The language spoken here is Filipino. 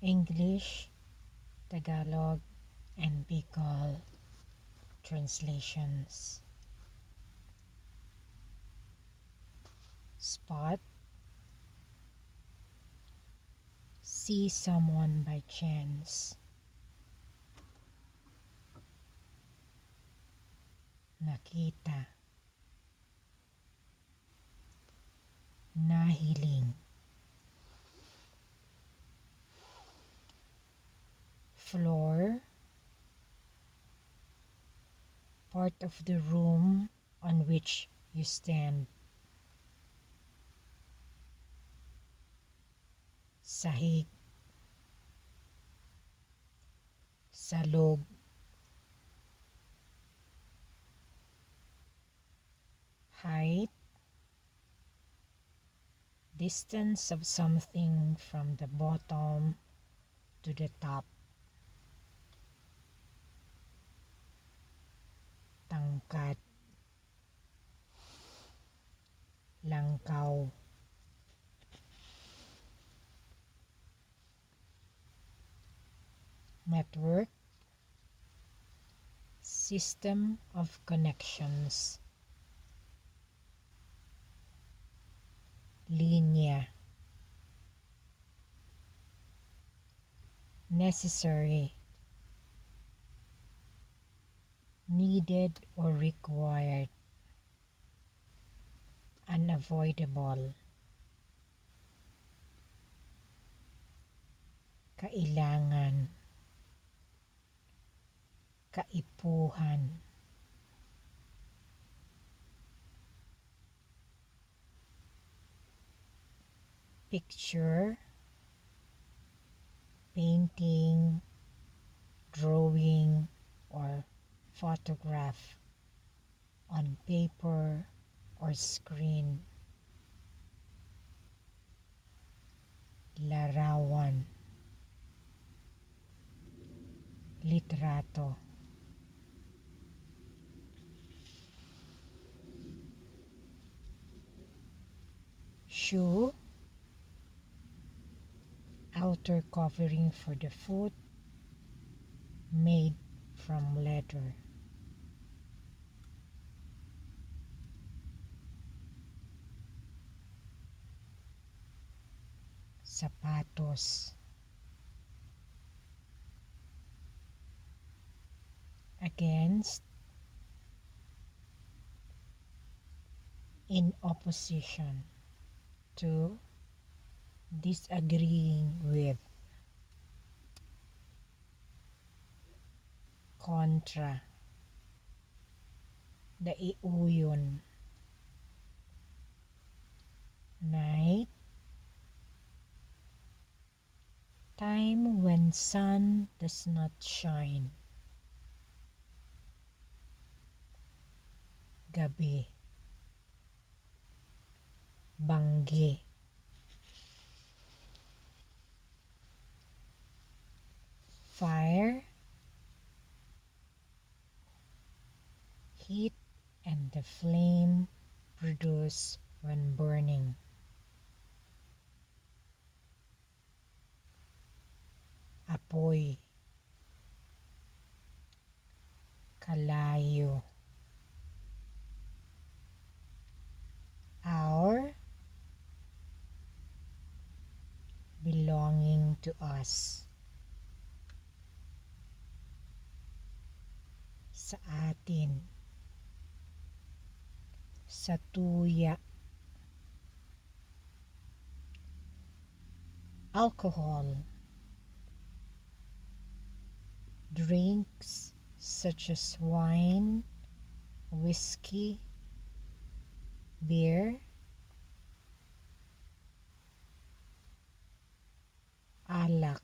English, Tagalog, and Bicol translations. Spot. See someone by chance. Nakita. Nahiling. Floor. Part of the room on which you stand. Sahig. Salog. Height. Distance of something from the bottom to the top. Tangkad. Langkaw. Network. System of connections. Linya. Necessary. Needed or required. Unavoidable. Kailangan. Kaipuhan. Picture. Painting, drawing, or photograph on paper or screen. Larawan. Litrato. Shoe. Outer covering for the foot, made from leather. Sapatos. Against. In opposition to. Disagreeing with. Kontra. Daiuyon. Night. Time when sun does not shine. Gabi. Banggi. Fire. Heat and the flame produced when burning. Apoy. Kalayo. Our. Belonging to us. Sa atin. Sa tuya. Alcohol. Drinks such as wine, whiskey, beer, alak.